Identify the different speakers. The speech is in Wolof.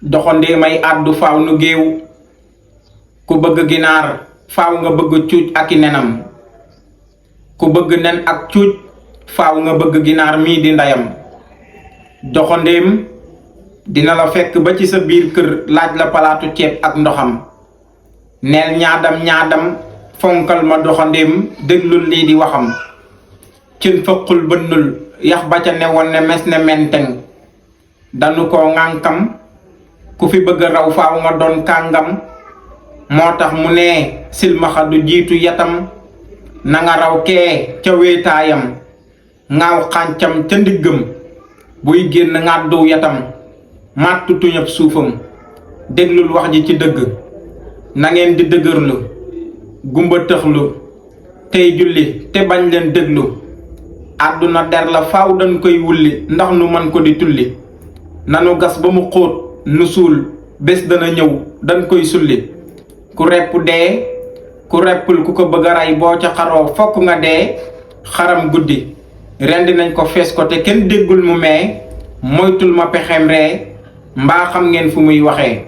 Speaker 1: doxandee may àddu faaw nu géew ku bëgg ginaar faaw nga bëgg cuuj ak i nenam ku bëgg nen ak cuuj faaw nga bëgg ginaar mii di ndeyam doxandeem dina la fekk ba ci sa biir kër laaj la palaatu ceeb ak ndoxam neel ñaadam fonkal ma doxandeem déglul lii di waxam cin fëqul bënnul yax ba ca newoon ne mes ne menteng danu ko ŋànkam ku fi bëgg raw faaw nga doon kàngam moo tax mu ne silmaxa du jiitu yatam na nga raw kee ca wéetaayam ngaaw xàncam ca ndiggam buy génn ngàddu yatam màttu tuñab suufam déglul wax ji ci dëgg na ngeen di dëgërlu gumba tëxlu tey julli te bañ leen déglu àdduna der la faaw dañ koy wulli ndax nu man ko di tulli nanu gas ba mu xóot nu suul bés dana ñëw dañ koy sulli ku repp dee ku reppul ku ko bëgg a rey boo ca xaroo fokk nga dee xaram guddi rendi nañ ko fees ko te kenn déggul mu mee moytul ma pexem ree mbaa xam ngeen fu muy waxee